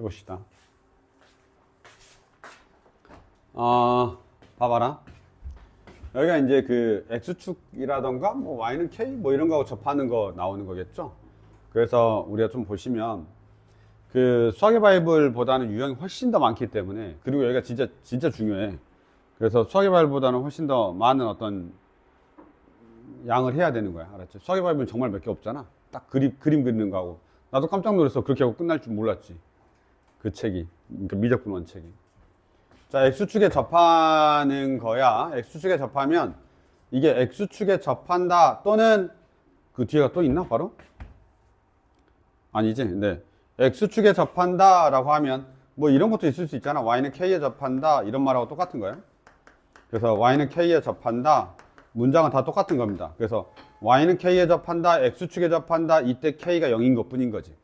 해봅시다. 봐봐라. 여기가 이제 그 X축이라던가 뭐 Y는 K 뭐 이런 거하고 접하는 거 나오는 거겠죠. 그래서 우리가 좀 보시면 그 수학의 바이블보다는 유형이 훨씬 더 많기 때문에, 그리고 여기가 진짜 중요해. 그래서 수학의 바이블보다는 훨씬 더 많은 어떤 양을 해야 되는 거야. 알았지? 수학의 바이블은 정말 몇 개 없잖아. 딱 그림 그리는 거하고. 나도 깜짝 놀랐어. 그렇게 하고 끝날 줄 몰랐지. 그 책이. 그러니까 미적분원 책이. 자, X축에 접하는 거야. X축에 접하면 이게 X축에 접한다 또는 그 뒤에가 또 있나 바로? 아니지. 네. X축에 접한다 라고 하면 뭐 이런 것도 있을 수 있잖아. Y는 K에 접한다 이런 말하고 똑같은 거예요. 그래서 Y는 K에 접한다, 문장은 다 똑같은 겁니다. 그래서 Y는 K에 접한다, X축에 접한다, 이때 K가 0인 것 뿐인 거지.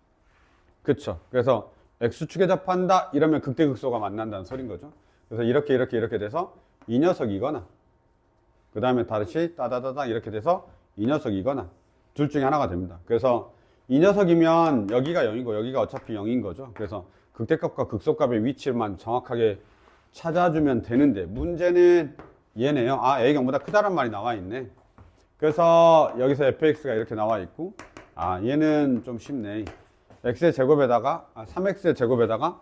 그쵸? 그래서 X축에 접한다 이러면 극대극소가 만난다는 소린 거죠. 그래서 이렇게 돼서 이 녀석이거나, 그 다음에 다시 따다다다 이렇게 돼서 이 녀석이거나 둘 중에 하나가 됩니다. 그래서 이 녀석이면 여기가 0이고 여기가 어차피 0인 거죠. 그래서 극대값과 극소값의 위치만 정확하게 찾아주면 되는데, 문제는 얘네요. 아, A가 0보다 크다란 말이 나와 있네. 그래서 여기서 fx가 이렇게 나와 있고, 아, 얘는 좀 쉽네. x의 제곱에다가 3x의 제곱에다가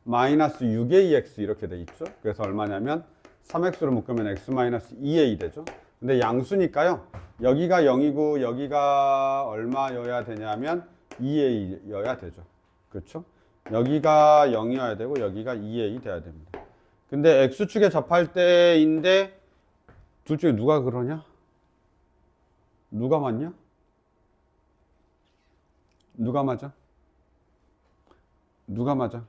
마이너스 6ax 이렇게 돼 있죠. 그래서 얼마냐면 3x로 묶으면 x 마이너스 2a 되죠. 근데 양수니까요, 여기가 0이고 여기가 얼마여야 되냐면 2a여야 되죠. 그렇죠? 여기가 0이어야 되고 여기가 2a 돼야 됩니다. 근데 X축에 접할 때인데 둘 중에 누가 그러냐? 누가 맞냐? 누가 맞아? 누가 맞아?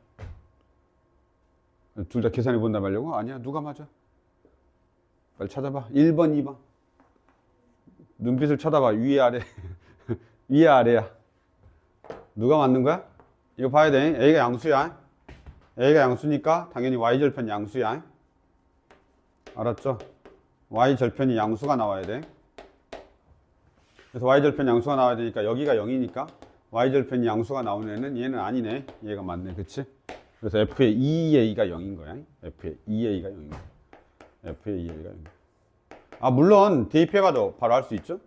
둘 다 계산해 본다 말려고? 아니야. 누가 맞아? 빨리 찾아봐. 1번, 2번. 눈빛을 쳐다봐. 위에 아래. 위에 아래야. 누가 맞는 거야? 이거 봐야 돼. A가 양수야. A가 양수니까 당연히 Y절편 양수야. 알았죠? Y절편이 양수가 나와야 돼. 그래서 Y절편 양수가 나와야 되니까 여기가 0이니까 Y절편이 양수가 나오는 애는 얘는 아니네. 얘가 맞네. 그치? 그래서 F의 2A가 0인 거야. F의 2A가 0인 거야. F의 2A가 0. 아, 물론 대입해봐도 바로 할 수 있죠?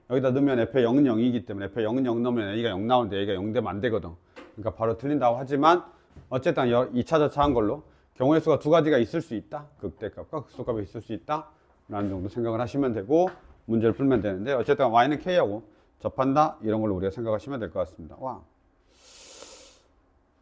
여기다 넣으면 F의 0은 0이기 때문에 F의 0은 0 넣으면 A가 0 나오는데 A가 0 되면 안 되거든. 그러니까 바로 틀린다고 하지만 어쨌든 2차 저차한 걸로 경우의 수가 두 가지가 있을 수 있다. 극대값과 극소값이 있을 수 있다. 라는 정도 생각을 하시면 되고 문제를 풀면 되는데, 어쨌든 Y는 K하고 접한다 이런 걸로 우리가 생각하시면 될 것 같습니다. 와.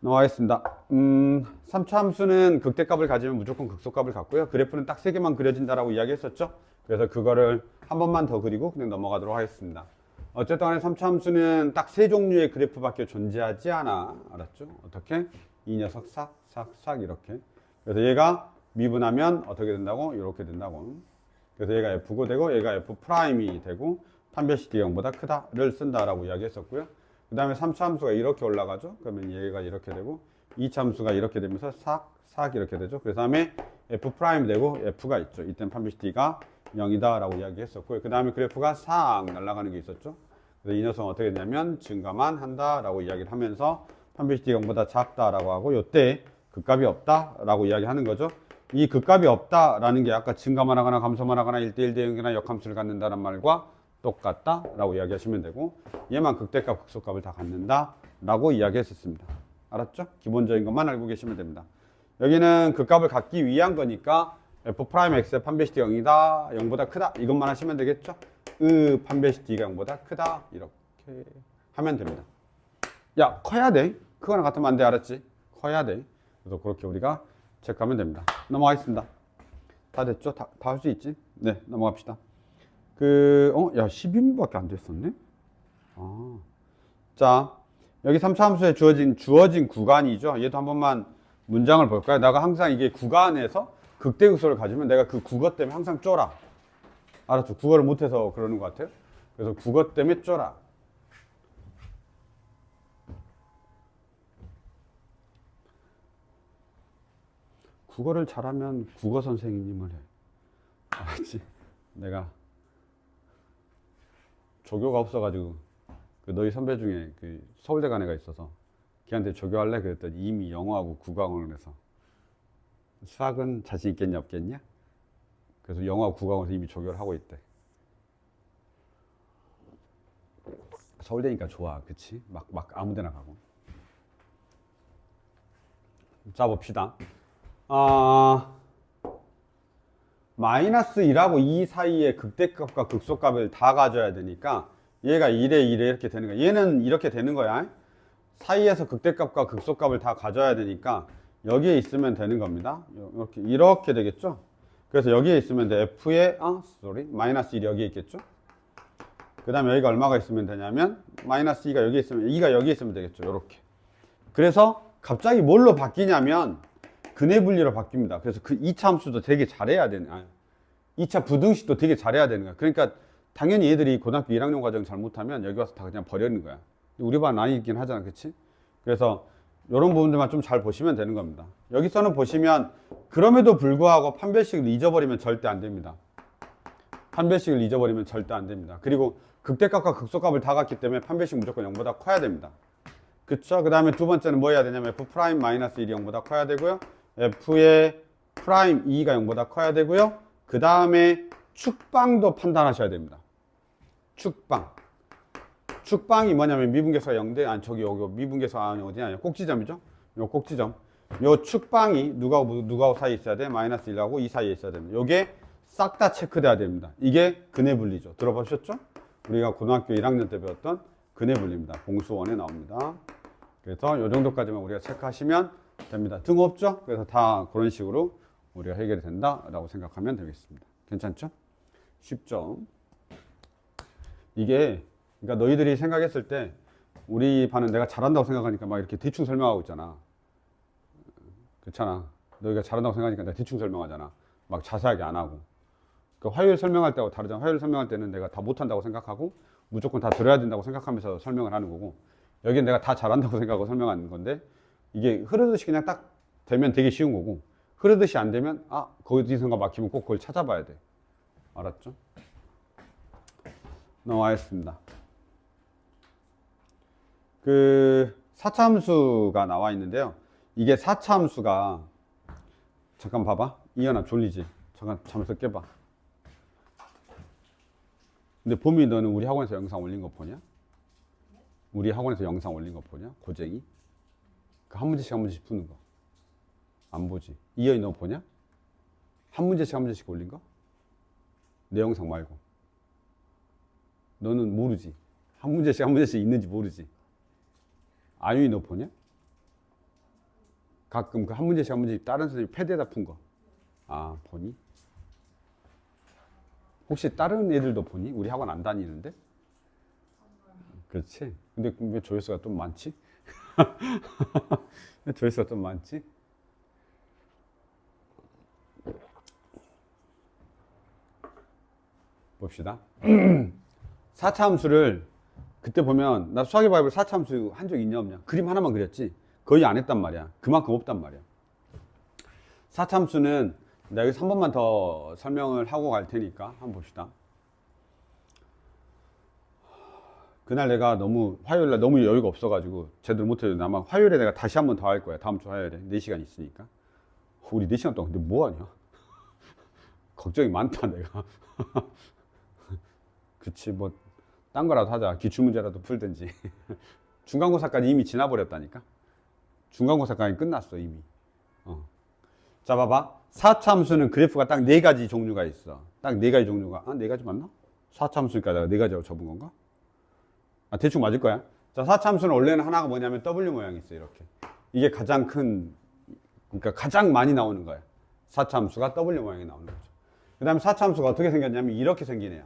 넘어가겠습니다. 3차 함수는 극대값을 가지면 무조건 극소값을 갖고요. 그래프는 딱 3개만 그려진다라고 이야기했었죠. 그래서 그거를 한 번만 더 그리고 그냥 넘어가도록 하겠습니다. 어쨌든 간에 3차 함수는 딱 3종류의 그래프밖에 존재하지 않아. 알았죠? 어떻게? 이 녀석 싹 이렇게. 그래서 얘가 미분하면 어떻게 된다고? 이렇게 된다고. 그래서 얘가 F고 되고 얘가 F'이 되고 판별식 D가 0보다 크다를 쓴다라고 이야기했었고요. 그 다음에 3차 함수가 이렇게 올라가죠. 그러면 얘가 이렇게 되고 2차 함수가 이렇게 되면서 싹 이렇게 되죠. 그 다음에 F' 되고 F가 있죠. 이때는 판별식 D가 0이다 라고 이야기했었고요. 그 다음에 그래프가 싹 날아가는 게 있었죠. 그래서 이 녀석은 어떻게 되냐면 증가만 한다 라고 이야기를 하면서 판별식 D가 0보다 작다 라고 하고, 요때 극값이 없다 라고 이야기하는 거죠. 이 극값이 없다라는 게 아까 증가만 하거나 감소만 하거나 1대1 대응이나 역함수를 갖는다는 말과 똑같다 라고 이야기하시면 되고, 얘만 극대값 극소값을 다 갖는다 라고 이야기했었습니다. 알았죠? 기본적인 것만 알고 계시면 됩니다. 여기는 극값을 갖기 위한 거니까 F'X의 판별식 D가 0이다, 0보다 크다 이것만 하시면 되겠죠? 판별식 D가 0보다 크다 이렇게 하면 됩니다. 야, 커야 돼. 크거나 같으면 안 돼. 알았지? 커야 돼. 그래서 그렇게 우리가 체크하면 됩니다. 넘어가겠습니다. 다 됐죠? 다 할 수 있지? 네, 넘어갑시다. 야, 12분밖에 안 됐었네? 자, 여기 3차 함수에 주어진 구간이죠. 얘도 한 번만 문장을 볼까요? 내가 항상 이게 구간에서 극대극소를 가지면 내가 그 국어 때문에 항상 쫄아. 알았죠? 국어를 못해서 그러는 것 같아요. 그래서 국어 때문에 쫄아. 국어를 잘하면 국어 선생님을 해. 알았지? 내가 조교가 없어가지고 그 너희 선배 중에 그 서울대 간 애가 있어서 걔한테 조교할래? 그랬더니 이미 영어하고 국어학원을 해서 수학은 자신 있겠냐 없겠냐? 그래서 영어하고 국어학원에서 이미 조교를 하고 있대. 서울대니까 좋아, 그치? 막 아무데나 가고. 자, 봅시다. 마이너스 1하고 2 사이에 극대값과 극소값을 다 가져야 되니까 얘가 1에 1에 이렇게 되는 거야. 얘는 이렇게 되는 거야. 사이에서 극대값과 극소값을 다 가져야 되니까 여기에 있으면 되는 겁니다. 이렇게 되겠죠? 그래서 여기에 있으면 돼. F에, 마이너스 1이 여기에 있겠죠? 그 다음에 여기가 얼마가 있으면 되냐면 마이너스 2가 여기에 있으면 2가 여기에 있으면 되겠죠. 이렇게. 그래서 갑자기 뭘로 바뀌냐면 근해 분리로 바뀝니다. 그래서 그 2차 함수도 되게 잘해야 되는, 2차 부등식도 되게 잘해야 되는 거야. 그러니까 당연히 얘들이 고등학교 1학년 과정 잘못하면 여기 와서 다 그냥 버리는 거야. 우리 반 아니긴 하잖아, 그치? 그래서 이런 부분들만 좀 잘 보시면 되는 겁니다. 여기서는 보시면 그럼에도 불구하고 판별식을 잊어버리면 절대 안 됩니다. 판별식을 잊어버리면 절대 안 됩니다. 그리고 극대값과 극소값을 다 갖기 때문에 판별식 무조건 0보다 커야 됩니다. 그쵸? 그 다음에 두 번째는 뭐 해야 되냐면 F 프라임 마이너스 1이 0보다 커야 되고요. F의 프라임 2가 0보다 커야 되고요. 그 다음에 축방도 판단하셔야 됩니다. 축방. 축방이 뭐냐면 미분계수가 0대, 여기 미분계수가 어디냐, 꼭지점이죠? 요 꼭지점. 요 축방이 누가하고 사이에 있어야 돼? 마이너스 1하고 2 사이에 있어야 됩니다. 요게 싹 다 체크돼야 됩니다. 이게 근해 분리죠. 들어보셨죠? 우리가 고등학교 1학년 때 배웠던 근해 분리입니다. 공수원에 나옵니다. 그래서 요 정도까지만 우리가 체크하시면 됩니다. 등 없죠? 그래서 다 그런 식으로 우리가 해결이 된다라고 생각하면 되겠습니다. 괜찮죠? 쉽죠? 이게 그러니까 너희들이 생각했을 때 우리 반은 내가 잘한다고 생각하니까 막 이렇게 대충 설명하고 있잖아. 그렇잖아. 너희가 잘한다고 생각하니까 내가 대충 설명하잖아. 막 자세하게 안 하고. 그 화요일 설명할 때하고 다르잖아. 화요일 설명할 때는 내가 다 못한다고 생각하고 무조건 다 들어야 된다고 생각하면서 설명을 하는 거고, 여기는 내가 다 잘한다고 생각하고 설명하는 건데, 이게 흐르듯이 그냥 딱 되면 되게 쉬운 거고, 흐르듯이 안 되면 거기선가 막히면 꼭 그걸 찾아봐야 돼. 알았죠? 넘어가겠습니다. 그 4차 함수가 나와 있는데요. 이게 4차 함수가, 잠깐 봐봐. 이현아 졸리지? 잠깐 잠에서 깨봐. 근데 봄이 너는 우리 학원에서 영상 올린 거 보냐? 우리 학원에서 영상 올린 거 보냐? 고쟁이? 그 한 문제씩 한 문제씩 푸는 거. 안 보지? 이현이 너 보냐? 한 문제씩 한 문제씩 올린 거? 내 영상 말고. 너는 모르지? 한 문제씩 한 문제씩 있는지 모르지? 아유이 너 보냐? 가끔 그 한 문제씩 한 문제씩 다른 선생님이 패드에다 푼 거. 보니? 혹시 다른 애들도 보니? 우리 학원 안 다니는데? 그렇지? 근데 왜 조회수가 좀 많지? 왜 조회수가 좀 많지? 봅시다. 4차 함수를 그때 보면 나 수학의 바이블 4차 함수 한 적 있냐 없냐? 그림 하나만 그렸지 거의 안 했단 말이야. 그만큼 없단 말이야. 4차 함수는 내가 여기서 한 번만 더 설명을 하고 갈 테니까 한번 봅시다. 그날 내가 화요일날 너무 여유가 없어가지고 제대로 못해도 아마 화요일에 내가 다시 한 번 더 할 거야. 다음 주 화요일에 4시간 있으니까. 우리 4시간 동안 근데 뭐 하냐? 걱정이 많다 내가. 그치, 뭐 딴 거라도 하자. 기출문제라도 풀든지. 중간고사까지 이미 지나버렸다니까. 중간고사까지 끝났어 이미. 자 봐봐. 4차 함수는 그래프가 딱 4가지 종류가 있어. 딱 4가지 종류가. 4가지 맞나? 4차 함수니까 내가 4가지라고 적은 건가? 대충 맞을 거야. 자, 4차 함수는 원래는 하나가 뭐냐면 W 모양이 있어. 이렇게. 이게 가장 큰, 그러니까 가장 많이 나오는 거야. 4차 함수가 W 모양이 나오는 거죠. 그 다음에 4차 함수가 어떻게 생겼냐면 이렇게 생긴 애야.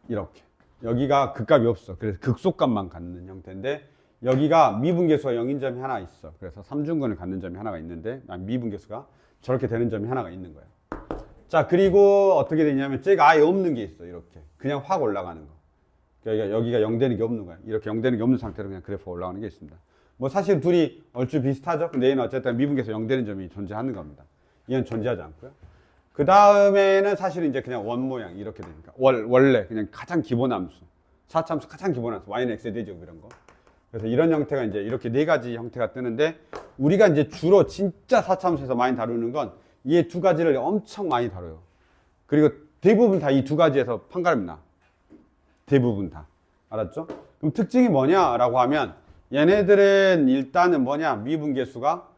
이렇게. 여기가 극값이 없어. 그래서 극소값만 갖는 형태인데, 여기가 미분계수가 0인 점이 하나 있어. 그래서 삼중근을 갖는 점이 하나가 있는데, 미분계수가 저렇게 되는 점이 하나가 있는 거야. 자, 그리고 어떻게 되냐면 쟤가 아예 없는 게 있어. 이렇게. 그냥 확 올라가는 거. 그러니까 여기가 0 되는 게 없는 거야. 이렇게 0 되는 게 없는 상태로 그냥 그래프가 올라가는 게 있습니다. 뭐 사실 둘이 얼추 비슷하죠? 근데 얘는 어쨌든 미분계수 0 되는 점이 존재하는 겁니다. 얘는 존재하지 않고요. 그 다음에는 사실은 이제 그냥 원 모양 이렇게 되니까 원래 그냥 가장 기본 함수 4차 함수 가장 기본 함수 y는 x의 대제곱 이런 거 그래서 이런 형태가 이제 이렇게 네 가지 형태가 뜨는데 우리가 이제 주로 진짜 4차함수에서 많이 다루는 건 이 두 가지를 엄청 많이 다뤄요. 그리고 대부분 다 이 두 가지에서 판가름이 나. 대부분 다. 알았죠? 그럼 특징이 뭐냐라고 하면 얘네들은 일단은 뭐냐? 미분계수가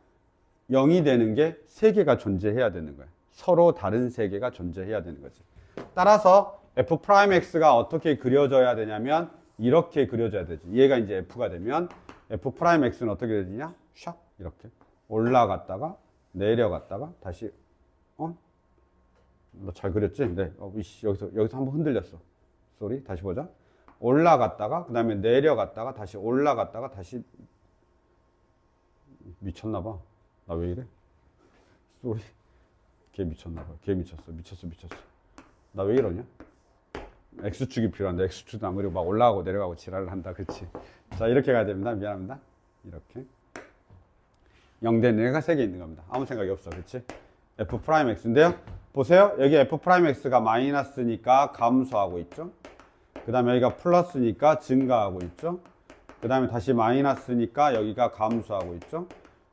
0이 되는 게 3개가 존재해야 되는 거야. 서로 다른 3개가 존재해야 되는 거지. 따라서 f'x가 어떻게 그려져야 되냐면 이렇게 그려져야 되지. 얘가 이제 f가 되면 f'x는 어떻게 되냐? 샥 이렇게 올라갔다가 내려갔다가 다시 너 잘 그렸지? 네. 여기서 한번 흔들렸어. 쏘리. 다시 보자. 올라갔다가 그 다음에 내려갔다가 다시 올라갔다가 다시 미쳤나봐. 나 왜 이래? 쏘리. 걔 미쳤나봐. 걔 미쳤어. 나 왜 이러냐? X축이 필요한데 X축도 안 그리고 막 올라가고 내려가고 지랄을 한다. 그렇지? 자, 이렇게 가야 됩니다. 미안합니다. 이렇게 0대 4가 3개 있는 겁니다. 아무 생각이 없어. 그렇지? f'x인데요. 보세요. 여기 f'x가 마이너스니까 감소하고 있죠. 그 다음에 여기가 플러스니까 증가하고 있죠. 그 다음에 다시 마이너스니까 여기가 감소하고 있죠.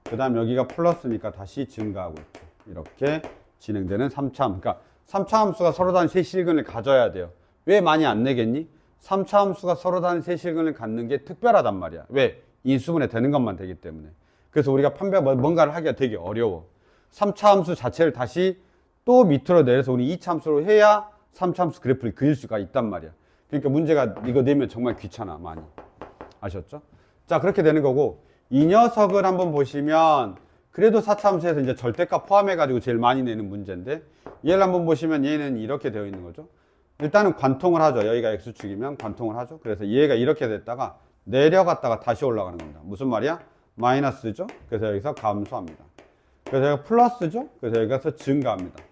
그 다음에 여기가 플러스니까 다시 증가하고 있죠. 이렇게 진행되는 3차함. 그러니까 3차 함수가 서로 다른 세실근을 가져야 돼요. 왜 많이 안 내겠니? 3차 함수가 서로 다른 세실근을 갖는 게 특별하단 말이야. 왜? 인수분해 되는 것만 되기 때문에. 그래서 우리가 뭔가를 하기가 되게 어려워. 3차 함수 자체를 다시 또 밑으로 내려서 우리 2차 함수로 해야 3차 함수 그래프를 그릴 수가 있단 말이야. 그러니까 문제가 이거 내면 정말 귀찮아, 많이. 아셨죠? 자, 그렇게 되는 거고, 이 녀석을 한번 보시면, 그래도 4차 함수에서 이제 절대값 포함해가지고 제일 많이 내는 문제인데, 얘를 한번 보시면 얘는 이렇게 되어 있는 거죠. 일단은 관통을 하죠. 여기가 X축이면 관통을 하죠. 그래서 얘가 이렇게 됐다가 내려갔다가 다시 올라가는 겁니다. 무슨 말이야? 마이너스죠? 그래서 여기서 감소합니다. 그래서 여기가 플러스죠? 그래서 여기서 증가합니다.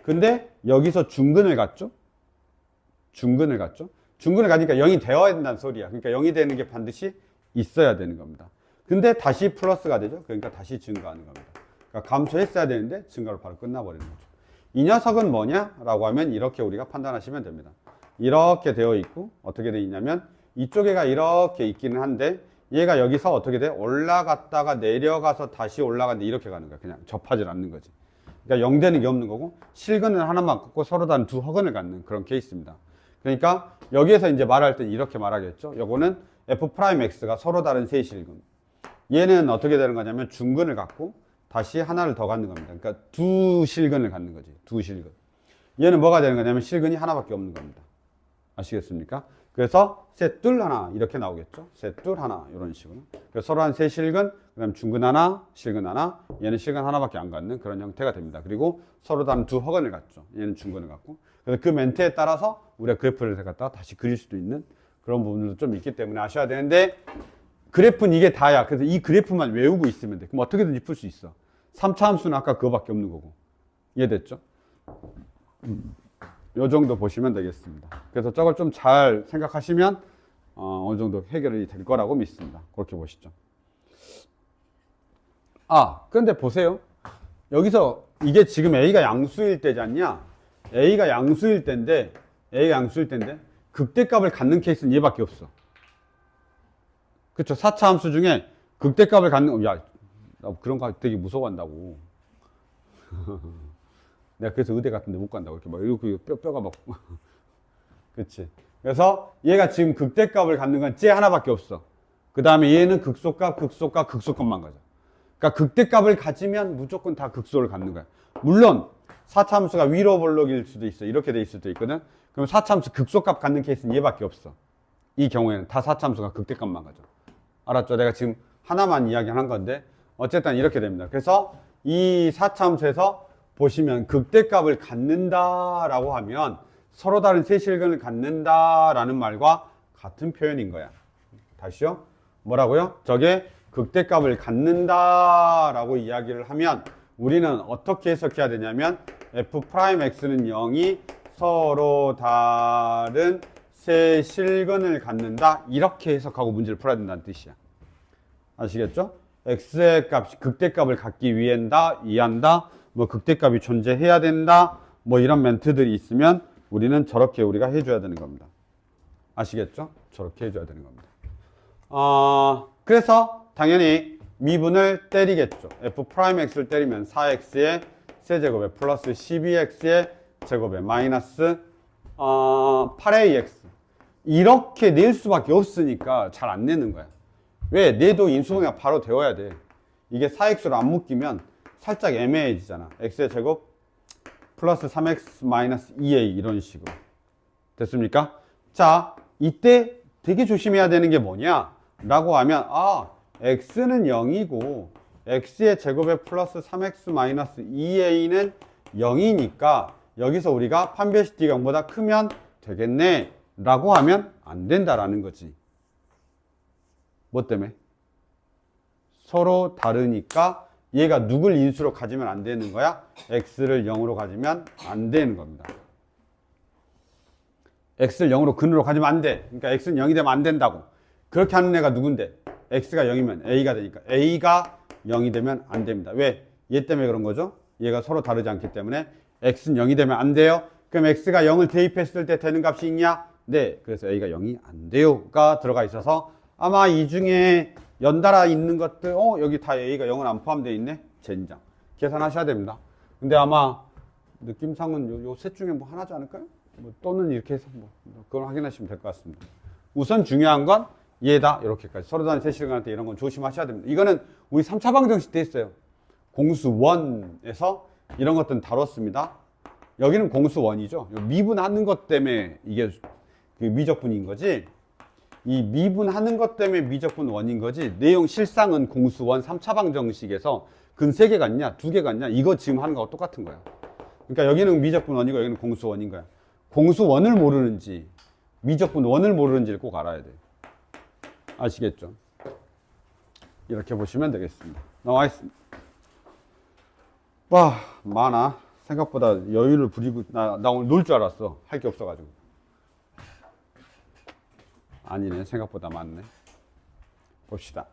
근데 여기서 중근을 갖죠? 중근을 가니까 0이 되어야 된다는 소리야. 그러니까 0이 되는 게 반드시 있어야 되는 겁니다. 근데 다시 플러스가 되죠? 그러니까 다시 증가하는 겁니다. 그러니까 감소했어야 되는데 증가로 바로 끝나버리는 거죠. 이 녀석은 뭐냐? 라고 하면 이렇게 우리가 판단하시면 됩니다. 이렇게 되어 있고 어떻게 되어 있냐면 이쪽에가 이렇게 있기는 한데 얘가 여기서 어떻게 돼? 올라갔다가 내려가서 다시 올라가는데 이렇게 가는 거야. 그냥 접하지 않는 거지. 그러니까 0 되는 게 없는 거고 실근을 하나만 갖고 서로 다른 두 허근을 갖는 그런 케이스입니다. 그러니까 여기에서 이제 말할 때 이렇게 말하겠죠. 요거는 f'x가 서로 다른 세 실근. 얘는 어떻게 되는 거냐면 중근을 갖고 다시 하나를 더 갖는 겁니다. 그러니까 두 실근을 갖는 거지. 두 실근. 얘는 뭐가 되는 거냐면 실근이 하나밖에 없는 겁니다. 아시겠습니까? 그래서 셋둘 하나 이렇게 나오겠죠. 셋둘 하나 이런 식으로. 그래서 서로 한 세 실근, 그다음 중근 하나, 실근 하나. 얘는 실근 하나밖에 안 갖는 그런 형태가 됩니다. 그리고 서로 다른 두 허근을 갖죠. 얘는 중근을 갖고. 그래서 그 멘트에 따라서 우리가 그래프를 갖다가 다시 그릴 수도 있는 그런 부분들도 좀 있기 때문에 아셔야 되는데 그래프는 이게 다야. 그래서 이 그래프만 외우고 있으면 돼. 그럼 어떻게든지 풀 수 있어. 3차 함수는 아까 그거밖에 없는 거고. 이해됐죠? 요 정도 보시면 되겠습니다. 그래서 저걸 좀 잘 생각하시면 어느 정도 해결이 될 거라고 믿습니다. 그렇게 보시죠. 그런데 보세요. 여기서 이게 지금 A가 양수일 때지 않냐? A가 양수일 때인데 극대값을 갖는 케이스는 얘밖에 없어. 그쵸? 4차 함수 중에 극대값을 갖는, 나 그런 거 되게 무서워한다고. 내가 그래서 의대 같은데 못 간다고. 이렇게 막, 이렇게 뼈가 막. 그치? 그래서 얘가 지금 극대값을 갖는 건 쟤 하나밖에 없어. 그 다음에 얘는 극소값, 극소값만 가져. 그러니까 극대값을 가지면 무조건 다 극소를 갖는 거야. 물론, 4차 함수가 위로 볼록일 수도 있어. 이렇게 돼 있을 수도 있거든. 그럼 4차 함수 극소값 갖는 케이스는 얘밖에 없어. 이 경우에는 다 4차 함수가 극대값만 가져. 알았죠? 내가 지금 하나만 이야기한 건데 어쨌든 이렇게 됩니다. 그래서 이 4차 함수에서 보시면 극대값을 갖는다라고 하면 서로 다른 세실근을 갖는다라는 말과 같은 표현인 거야. 다시요. 뭐라고요? 저게 극대값을 갖는다라고 이야기를 하면 우리는 어떻게 해석해야 되냐면 f'x는 0이 서로 다른 세 실근을 갖는다 이렇게 해석하고 문제를 풀어야 된다는 뜻이야. 아시겠죠? x의 값이 극대값을 갖기 위한다, 이한다, 뭐 극대값이 존재해야 된다, 뭐 이런 멘트들이 있으면 우리는 저렇게 우리가 해줘야 되는 겁니다. 아시겠죠? 저렇게 해줘야 되는 겁니다. 그래서 당연히 미분을 때리겠죠. f'x를 때리면 4x의 세제곱에 플러스 12x의 제곱에 마이너스 8ax 이렇게 낼 수밖에 없으니까 잘 안 내는 거야. 왜? 내도 인수분해가 바로 되어야 돼. 이게 4x로 안 묶이면 살짝 애매해지잖아. x의 제곱 플러스 3x 마이너스 2a 이런 식으로. 됐습니까? 자, 이때 되게 조심해야 되는 게 뭐냐? 라고 하면 x는 0이고 x의 제곱에 플러스 3x 마이너스 2a는 0이니까 여기서 우리가 판별식 D가 0보다 크면 되겠네 라고 하면 안 된다라는 거지. 뭐 때문에? 서로 다르니까 얘가 누굴 인수로 가지면 안 되는 거야? x를 0으로 가지면 안 되는 겁니다. x를 0으로 근으로 가지면 안 돼. 그러니까 x는 0이 되면 안 된다고. 그렇게 하는 애가 누군데? x가 0이면 a가 되니까 a가 0이 되면 안 됩니다. 왜? 얘 때문에 그런 거죠? 얘가 서로 다르지 않기 때문에 x는 0이 되면 안 돼요. 그럼 x가 0을 대입했을 때 되는 값이 있냐? 네. 그래서 a가 0이 안 돼요가 들어가 있어서 아마 이 중에 연달아 있는 것들 여기 다 a가 0은 안 포함되어 있네? 젠장. 계산하셔야 됩니다. 근데 아마 느낌상은 요 셋 중에 뭐 하나지 않을까요? 뭐 또는 이렇게 해서 그걸 확인하시면 될 것 같습니다. 우선 중요한 건 얘다. 이렇게까지. 서로 다른 세시간할 때 이런 건 조심하셔야 됩니다. 이거는 우리 3차 방정식 때 있어요. 공수원에서 이런 것들은 다뤘습니다. 여기는 공수원이죠. 미분하는 것 때문에 이게 그 미적분인 거지. 이 미분하는 것 때문에 미적분 원인 거지. 내용 실상은 공수원 3차 방정식에서 근 3개 같냐 2개 같냐 이거 지금 하는 거하고 똑같은 거야. 그러니까 여기는 미적분 원이고 여기는 공수원인 거야. 공수원을 모르는지 미적분 원을 모르는지를 꼭 알아야 돼. 아시겠죠? 이렇게 보시면 되겠습니다. 나와 있습니다. 와, 많아. 생각보다 여유를 부리고 나 오늘 놀 줄 알았어. 할 게 없어가지고. 아니네. 생각보다 많네. 봅시다.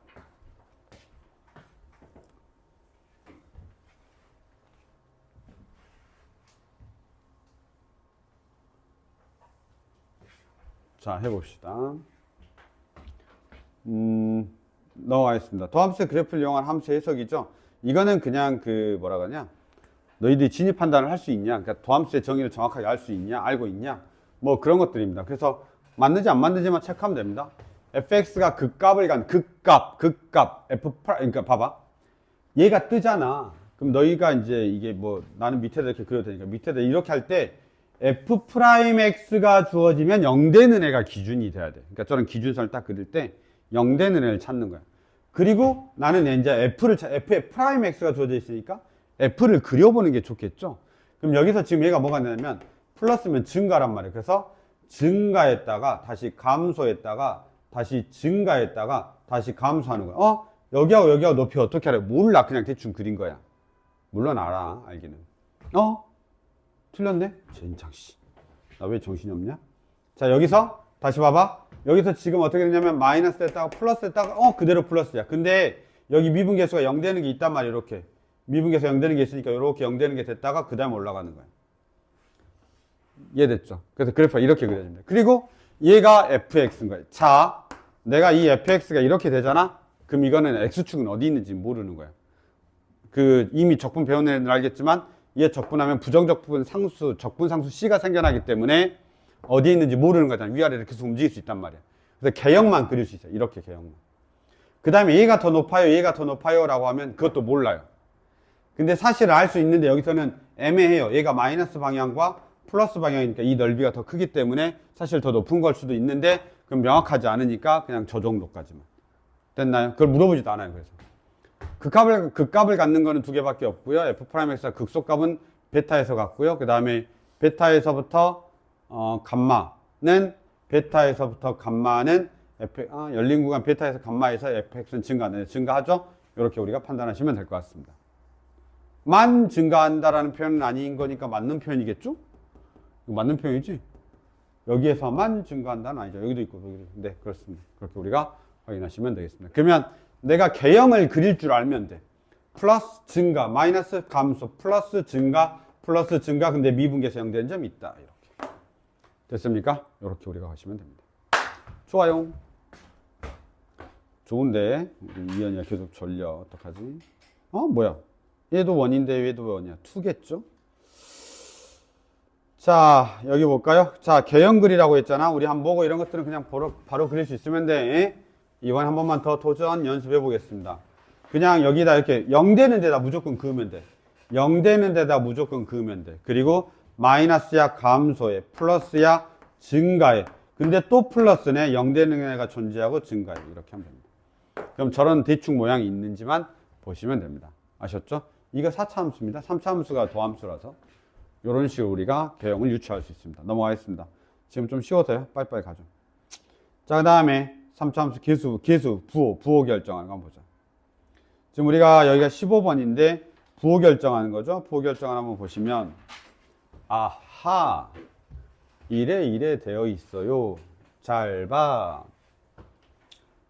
자, 해봅시다. 나와 있습니다. 더함수의 그래프를 이용한 함수 해석이죠. 이거는 그냥 그 뭐라 그러냐? 너희들이 진입 판단을 할 수 있냐? 그러니까 더함수의 정의를 정확하게 알 수 있냐? 알고 있냐? 뭐 그런 것들입니다. 그래서 맞는지 안 맞는지만 체크하면 됩니다. fx가 극값을 간 극값 f 그러니까 봐봐. 얘가 뜨잖아. 그럼 너희가 이제 이게 뭐 나는 밑에다 이렇게 그려도 되니까 밑에다 이렇게 할 때 f'x가 주어지면 0 되는 애가 기준이 돼야 돼. 그러니까 저는 기준선을 딱 그릴 때 0 되는 애를 찾는 거야. 그리고 나는 이제 f에 프라임 x가 주어져 있으니까 f를 그려보는 게 좋겠죠. 그럼 여기서 지금 얘가 뭐가 되냐면 플러스면 증가란 말이에요. 그래서 증가했다가 다시 감소했다가 다시 증가했다가 다시 감소하는 거야. 여기하고 높이 어떻게 알아요? 몰라. 그냥 대충 그린 거야. 물론 알아. 알기는. 틀렸네? 젠장씨. 나 왜 정신이 없냐? 자, 여기서 다시 봐봐. 여기서 지금 어떻게 되냐면 마이너스 됐다가 플러스 됐다가 그대로 플러스야. 근데 여기 미분계수가 0 되는 게 있단 말이야. 이렇게. 미분계수가 0 되는 게 있으니까 이렇게 0 되는 게 됐다가 그 다음에 올라가는 거야. 이해됐죠? 그래서 그래프가 이렇게 그려집니다. 그리고 얘가 fx인 거야. 자, 내가 이 fx가 이렇게 되잖아? 그럼 이거는 x축은 어디 있는지 모르는 거야. 이미 적분 배운 애는 알겠지만 얘 적분하면 부정적분 상수, 적분 상수 C가 생겨나기 때문에 어디에 있는지 모르는 거잖아. 위아래로 계속 움직일 수 있단 말이야. 그래서 개형만 그릴 수 있어요. 이렇게 개형만. 그 다음에 얘가 더 높아요, 얘가 더 높아요 라고 하면 그것도 몰라요. 근데 사실 알 수 있는데 여기서는 애매해요. 얘가 마이너스 방향과 플러스 방향이니까 이 넓이가 더 크기 때문에 사실 더 높은 걸 수도 있는데 그럼 명확하지 않으니까 그냥 저 정도까지만. 됐나요? 그걸 물어보지도 않아요. 그래서. 극값을 갖는 거는 두 개밖에 없고요. f'x가 극소값은 베타에서 갖고요. 그 다음에 베타에서부터 감마는 열린 구간 베타에서 감마에서 fx는 증가하죠. 이렇게 우리가 판단하시면 될 것 같습니다. 만 증가한다라는 표현은 아닌 거니까 맞는 표현이겠죠? 이거 맞는 표현이지? 여기에서만 증가한다는 아니죠. 여기도 있고 여기도 있고. 네, 그렇습니다. 그렇게 우리가 확인하시면 되겠습니다. 그러면 내가 개형을 그릴 줄 알면 돼. 플러스 증가, 마이너스 감소, 플러스 증가, 근데 미분계에서 0 되는 점이 있다. 이렇게. 됐습니까? 이렇게 우리가 하시면 됩니다. 좋아요. 좋은데 이현이가 계속 졸려. 어떡하지? 뭐야? 얘도 원인데 얘도 원이야. 2겠죠? 자, 여기 볼까요? 자, 개형글이라고 했잖아. 우리 한번 보고 이런 것들은 그냥 바로 그릴 수 있으면 돼. 이번 한 번만 더 도전 연습해 보겠습니다. 그냥 여기다 이렇게 0 되는 데다 무조건 그으면 돼. 0 되는 데다 무조건 그으면 돼. 그리고 마이너스야 감소해. 플러스야 증가해. 근데 또 플러스네. 0 되는 애가 존재하고 증가해. 이렇게 하면 됩니다. 그럼 저런 대충 모양이 있는지만 보시면 됩니다. 아셨죠? 이거 4차 함수입니다. 3차 함수가 더함수라서 이런 식으로 우리가 개형을 유추할 수 있습니다. 넘어가겠습니다. 지금 좀 쉬워서요. 빨리빨리 가죠. 자, 그 다음에 3차 함수 계수, 부호 결정하는 거 한번 보자. 지금 우리가 여기가 15번인데 부호 결정하는 거죠. 부호 결정을 한번 보시면 아하, 이래 되어 있어요. 잘 봐.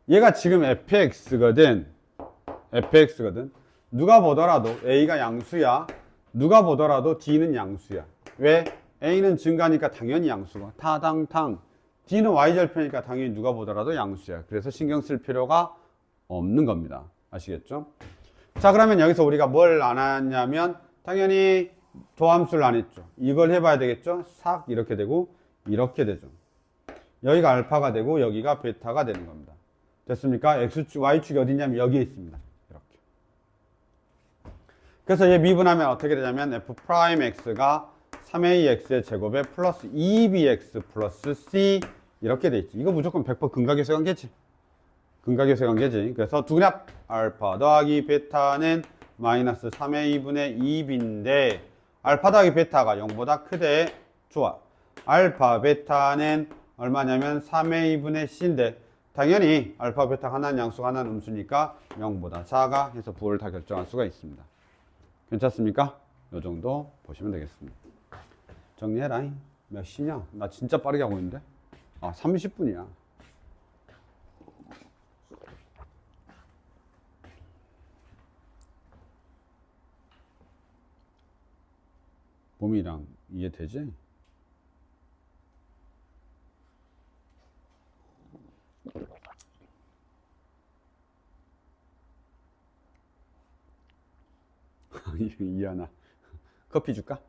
얘가 지금 fx거든. 누가 보더라도 a가 양수야. 누가 보더라도 d는 양수야. 왜? a는 증가니까 당연히 양수고 타당탕. d는 y절표니까 당연히 누가 보더라도 양수야. 그래서 신경 쓸 필요가 없는 겁니다. 아시겠죠? 자, 그러면 여기서 우리가 뭘 안 했냐면 당연히 도함수를 안 했죠. 이걸 해봐야 되겠죠? 싹 이렇게 되고 이렇게 되죠. 여기가 알파가 되고 여기가 베타가 되는 겁니다. 됐습니까? x축, y축이 어디냐면 여기에 있습니다. 이렇게. 그래서 얘 미분하면 어떻게 되냐면 f'x가 3ax의 제곱에 플러스 2bx 플러스 c 이렇게 돼 있지. 이거 무조건 100% 근각에서 관계지. 근각에서 관계지. 그래서 두그랍 알파 더하기 베타는 마이너스 3의 2분의 2b인데 알파 더하기 베타가 0보다 크대. 좋아. 알파 베타는 얼마냐면 3의 2분의 c인데 당연히 알파 베타 하나는 양수가 하나는 음수니까 0보다 작아 해서 부호를 다 결정할 수가 있습니다. 괜찮습니까? 이 정도 보시면 되겠습니다. 정리해라. 몇 시냐? 나 진짜 빠르게 하고 있는데? 30분이야. 봄이랑 이해되지? 이하나 커피 줄까?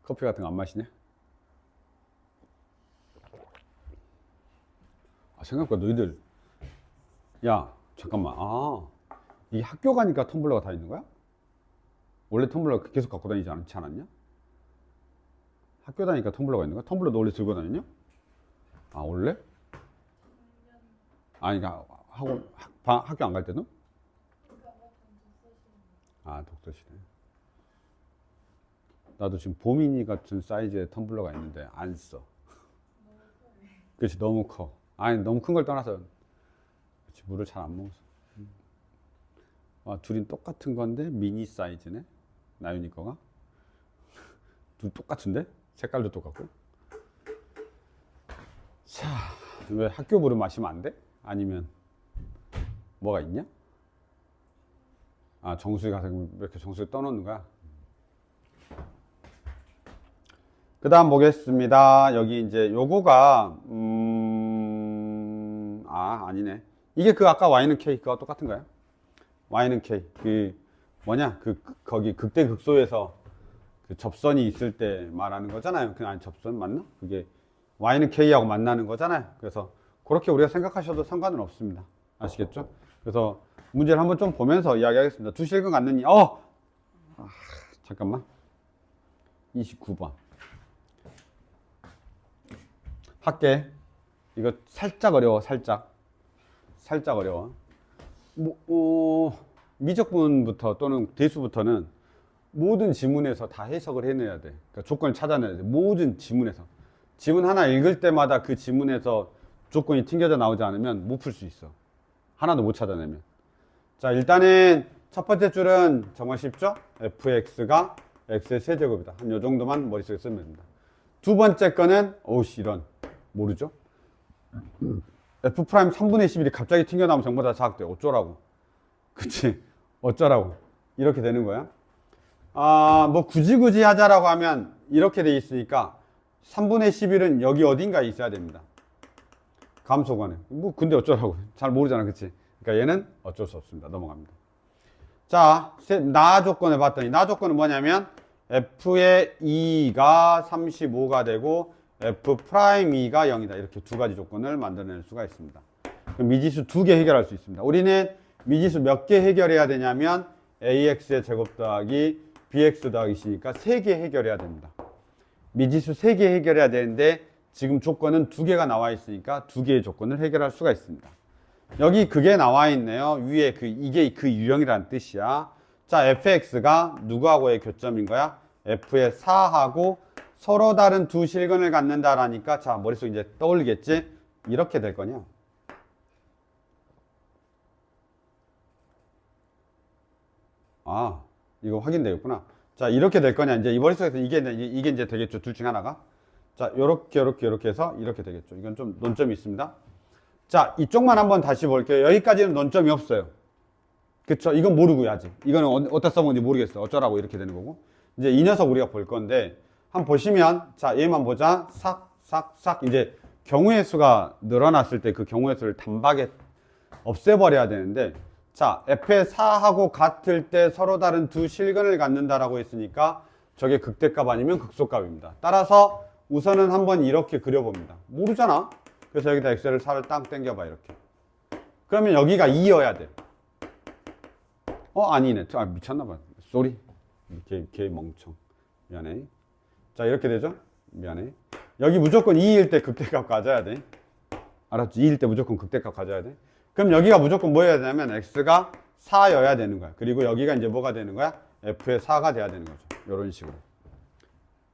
커피 같은 거 안 마시냐? 생각보다 너희들 야 잠깐만 이게 학교 가니까 텀블러가 다 있는 거야? 원래 텀블러 계속 갖고 다니지 않지 않았냐? 학교 다니까 텀블러가 있는 거야? 텀블러 너 원래 들고 다녔냐? 원래? 그러니까 학교 안 갈 때도? 독서실에. 나도 지금 보미니 같은 사이즈의 텀블러가 있는데 안 써. 그렇지, 너무 커. 너무 큰 걸 떠나서 그렇지, 물을 잘 안 먹어서. 둘이 똑같은 건데 미니 사이즈네. 나윤이 거가. 둘 똑같은데? 색깔도 똑같고. 자, 왜 학교 물을 마시면 안 돼? 아니면 뭐가 있냐? 정수기 가서 이렇게 정수기 떠놓는 거야. 그 다음 보겠습니다. 여기 이제 요거가 아니네. 이게 아까 y는 k 그거 똑같은 거야? y는 k 거기 극대 극소에서 그 접선이 있을 때 말하는 거잖아요. 접선 맞나? 그게 y는 k하고 만나는 거잖아요. 그래서 그렇게 우리가 생각하셔도 상관은 없습니다. 아시겠죠? 그래서 문제를 한번 좀 보면서 이야기하겠습니다. 두 실근 갖느니 잠깐만 29번 할게. 이거 살짝 어려워. 살짝 어려워. 미적분부터 또는 대수부터는 모든 지문에서 다 해석을 해내야 돼. 그러니까 조건을 찾아내야 돼. 모든 지문에서. 지문 하나 읽을 때마다 그 지문에서 조건이 튕겨져 나오지 않으면 못 풀 수 있어. 하나도 못 찾아내면. 자, 일단은 첫 번째 줄은 정말 쉽죠? fx가 x의 세제곱이다. 한 요 정도만 머릿속에 쓰면 됩니다. 두 번째 거는 이런 모르죠? f 프라임 3분의 11이 갑자기 튕겨나오면 전부 다 자각돼. 어쩌라고? 그치? 어쩌라고? 이렇게 되는 거야. 뭐 굳이 하자라고 하면 이렇게 돼 있으니까 3분의 11은 여기 어딘가에 있어야 됩니다. 감소관에. 뭐, 근데 어쩌라고. 잘 모르잖아. 그치? 그러니까 얘는 어쩔 수 없습니다. 넘어갑니다. 자, 나 조건을 봤더니, 나 조건은 뭐냐면, f의 2가 35가 되고, f'2가 0이다. 이렇게 두 가지 조건을 만들어낼 수가 있습니다. 그럼 미지수 두 개 해결할 수 있습니다. 우리는 미지수 몇 개 해결해야 되냐면, ax의 제곱 더하기 bx 더하기 c니까 세 개 해결해야 됩니다. 미지수 세 개 해결해야 되는데, 지금 조건은 두 개가 나와 있으니까 두 개의 조건을 해결할 수가 있습니다. 여기 그게 나와 있네요. 위에 이게 그 유형이라는 뜻이야. 자, fx가 누구하고의 교점인 거야? f의 4하고 서로 다른 두 실근을 갖는다라니까, 자, 머릿속에 이제 떠올리겠지? 이렇게 될 거냐? 아, 이거 확인되겠구나. 자, 이렇게 될 거냐? 이제 이 머릿속에서 이게 이제 되겠죠. 둘 중 하나가. 자, 요렇게 해서 이렇게 되겠죠. 이건 좀 논점이 있습니다. 자, 이쪽만 한번 다시 볼게요. 여기까지는 논점이 없어요. 그쵸? 이건 모르고요, 아직. 이거는 어디다 써먹는지 모르겠어. 어쩌라고 이렇게 되는 거고. 이제 이 녀석 우리가 볼 건데, 한번 보시면, 자, 얘만 보자. 싹. 이제 경우의 수가 늘어났을 때 그 경우의 수를 단박에 없애버려야 되는데, 자, f의 4하고 같을 때 서로 다른 두 실근을 갖는다라고 했으니까 저게 극대값 아니면 극소값입니다. 따라서 우선은 한번 이렇게 그려봅니다. 모르잖아. 그래서 여기다 x를 4를 딱 당겨봐, 이렇게. 그러면 여기가 2여야 돼. 아니네. 아, 미쳤나봐. 쏘리. 개 멍청. 미안해. 자, 이렇게 되죠? 미안해. 여기 무조건 2일 때 극대값 가져야 돼. 알았지? 2일 때 무조건 극대값 가져야 돼. 그럼 여기가 무조건 뭐 해야 되냐면 x가 4여야 되는 거야. 그리고 여기가 이제 뭐가 되는 거야? f의 4가 돼야 되는 거죠. 이런 식으로.